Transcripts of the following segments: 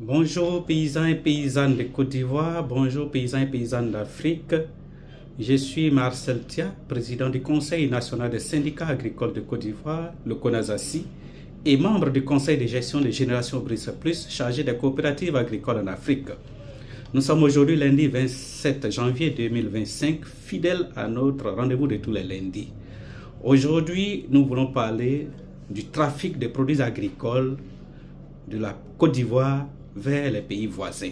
Bonjour paysans et paysannes de Côte d'Ivoire, bonjour paysans et paysannes d'Afrique. Je suis Marcel Tia, président du Conseil national des syndicats agricoles de Côte d'Ivoire, le CONASACI, et membre du Conseil de gestion de Génération Brice Plus, chargé des coopératives agricoles en Afrique. Nous sommes aujourd'hui lundi 27 janvier 2025, fidèles à notre rendez-vous de tous les lundis. Aujourd'hui, nous voulons parler du trafic des produits agricoles de la Côte d'Ivoire vers les pays voisins.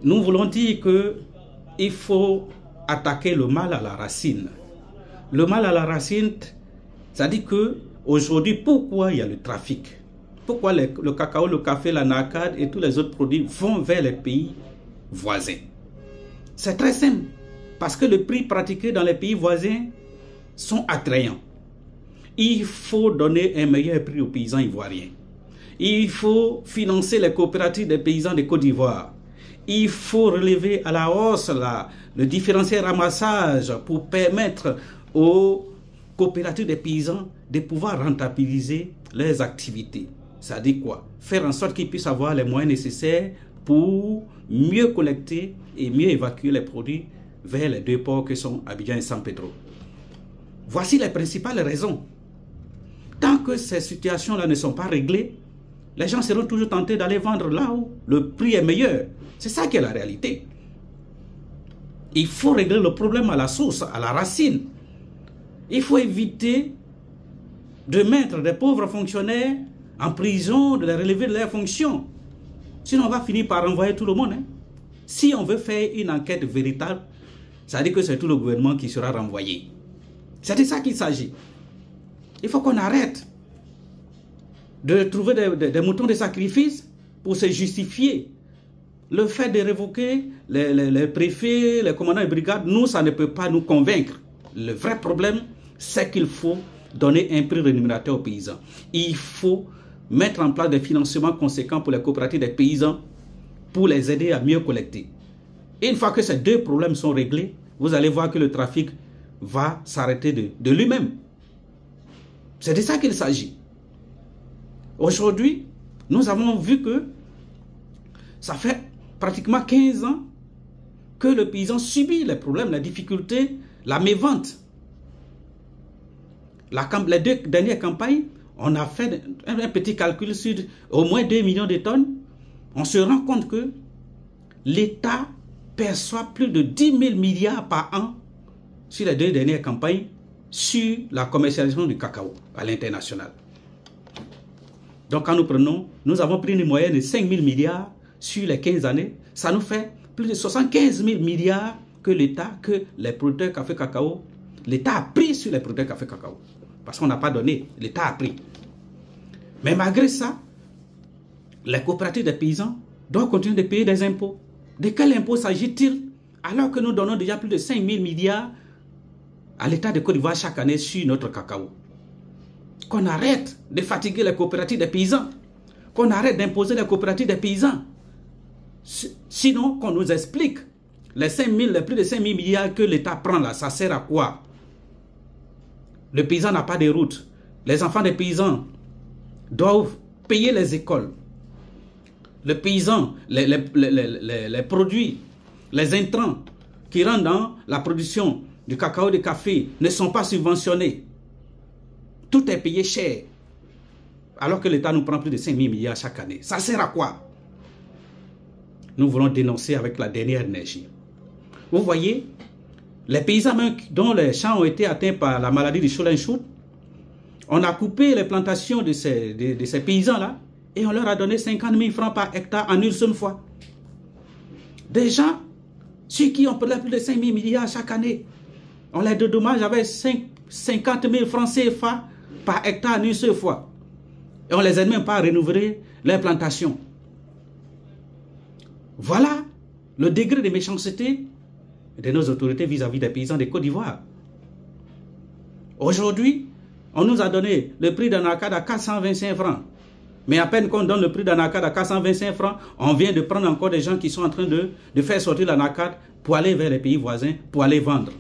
Nous voulons dire qu'il faut attaquer le mal à la racine. Le mal à la racine, ça dit que aujourd'hui, pourquoi il y a le trafic? Pourquoi le cacao, le café, la nacade et tous les autres produits vont vers les pays voisins? C'est très simple. Parce que le prix pratiqué dans les pays voisins sont attrayants. Il faut donner un meilleur prix aux paysans ivoiriens. Il faut financer les coopératives des paysans de Côte d'Ivoire. Il faut relever à la hausse le différentiel ramassage pour permettre aux coopératives des paysans de pouvoir rentabiliser leurs activités. Ça dit quoi? Faire en sorte qu'ils puissent avoir les moyens nécessaires pour mieux collecter et mieux évacuer les produits vers les deux ports que sont Abidjan et San Pedro. Voici les principales raisons. Tant que ces situations-là ne sont pas réglées, les gens seront toujours tentés d'aller vendre là où le prix est meilleur. C'est ça qui est la réalité. Il faut régler le problème à la source, à la racine. Il faut éviter de mettre des pauvres fonctionnaires en prison, de les relever de leurs fonctions. Sinon, on va finir par renvoyer tout le monde. Si on veut faire une enquête véritable, ça veut dire que c'est tout le gouvernement qui sera renvoyé. C'est de ça qu'il s'agit. Il faut qu'on arrête de trouver des moutons de sacrifice pour se justifier. Le fait de révoquer les préfets, les commandants de brigade, nous, ça ne peut pas nous convaincre. Le vrai problème, c'est qu'il faut donner un prix rémunérateur aux paysans. Il faut mettre en place des financements conséquents pour les coopératives des paysans pour les aider à mieux collecter. Et une fois que ces deux problèmes sont réglés, vous allez voir que le trafic va s'arrêter de lui-même. C'est de ça qu'il s'agit. Aujourd'hui, nous avons vu que ça fait pratiquement 15 ans que le paysan subit les problèmes, les difficultés, la mévente. Les deux dernières campagnes, on a fait un petit calcul sur au moins 2 millions de tonnes. On se rend compte que l'État perçoit plus de 10 000 milliards par an sur les deux dernières campagnes sur la commercialisation du cacao à l'international. Donc quand nous avons pris une moyenne de 5 000 milliards sur les 15 années, ça nous fait plus de 75 000 milliards que l'État, que les producteurs café cacao, l'État a pris sur les producteurs café cacao. Parce qu'on n'a pas donné, l'État a pris. Mais malgré ça, les coopératives des paysans doivent continuer de payer des impôts. De quel impôt s'agit-il alors que nous donnons déjà plus de 5 000 milliards à l'État de Côte d'Ivoire chaque année sur notre cacao? Qu'on arrête de fatiguer les coopératives des paysans. Qu'on arrête d'imposer les coopératives des paysans. Sinon, qu'on nous explique les plus de 5 000 milliards que l'État prend là, ça sert à quoi? Le paysan n'a pas de route. Les enfants des paysans doivent payer les écoles. Le paysan, les produits, les intrants qui rentrent dans la production du cacao et du café ne sont pas subventionnés. Tout est payé cher. Alors que l'État nous prend plus de 5 000 milliards chaque année. Ça sert à quoi? Nous voulons dénoncer avec la dernière énergie. Vous voyez, les paysans dont les champs ont été atteints par la maladie du Cholenchout, on a coupé les plantations de ces paysans-là et on leur a donné 50 000 francs par hectare en une seule fois. Des gens sur qui on perdait plus de 5 000 milliards chaque année, on les dédommage avec 50 000 francs CFA par hectare en une seule fois. Et on ne les aide même pas à renouveler leurs plantations. Voilà le degré de méchanceté de nos autorités vis-à-vis des paysans de Côte d'Ivoire. Aujourd'hui, on nous a donné le prix d'un acade à 425 francs. Mais à peine qu'on donne le prix d'un acade à 425 francs, on vient de prendre encore des gens qui sont en train de faire sortir l'anacade pour aller vers les pays voisins, pour aller vendre.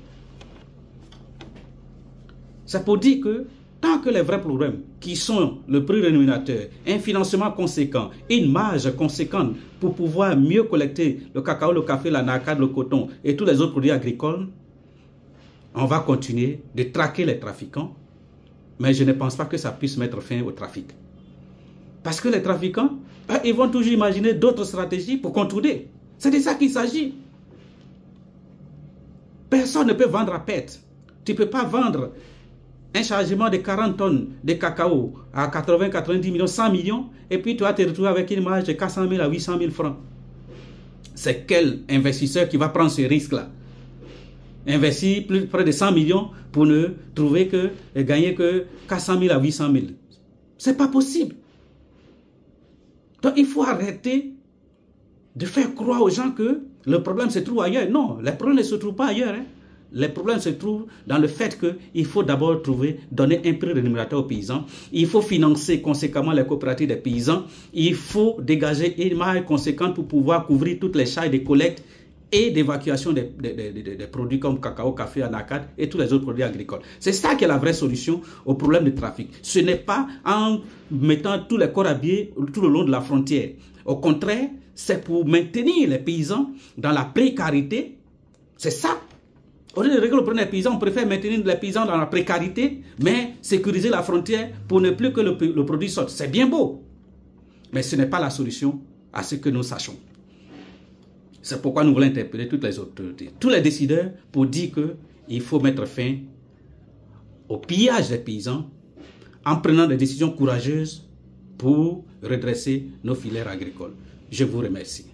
C'est pour dire que Tant que les vrais problèmes, qui sont le prix rémunérateur, un financement conséquent, une marge conséquente pour pouvoir mieux collecter le cacao, le café, l'anacarde, le coton et tous les autres produits agricoles, on va continuer de traquer les trafiquants, mais je ne pense pas que ça puisse mettre fin au trafic. Parce que les trafiquants, ils vont toujours imaginer d'autres stratégies pour contourner. C'est de ça qu'il s'agit. Personne ne peut vendre à perte. Tu ne peux pas vendre un chargement de 40 tonnes de cacao à 80, 90 millions, 100 millions, et puis tu vas te retrouver avec une marge de 400 000 à 800 000 francs. C'est quel investisseur qui va prendre ce risque-là? Investir près de 100 millions pour ne trouver que gagner que 400 000 à 800 000. C'est pas possible. Donc il faut arrêter de faire croire aux gens que le problème se trouve ailleurs. Non, le problème ne se trouve pas ailleurs. Les problèmes se trouvent dans le fait qu'il faut d'abord donner un prix rémunérateur aux paysans. Il faut financer conséquemment les coopératives des paysans. Il faut dégager une marge conséquente pour pouvoir couvrir toutes les charges de collecte et d'évacuation des produits comme cacao, café, anacarde et tous les autres produits agricoles. C'est ça qui est la vraie solution au problème de trafic. Ce n'est pas en mettant tous les corps habillés tout le long de la frontière. Au contraire, c'est pour maintenir les paysans dans la précarité. C'est ça. Au lieu de régler le problème des paysans, on préfère maintenir les paysans dans la précarité, mais sécuriser la frontière pour ne plus que le produit sorte. C'est bien beau, mais ce n'est pas la solution à ce que nous sachons. C'est pourquoi nous voulons interpeller toutes les autorités, tous les décideurs, pour dire qu'il faut mettre fin au pillage des paysans en prenant des décisions courageuses pour redresser nos filières agricoles. Je vous remercie.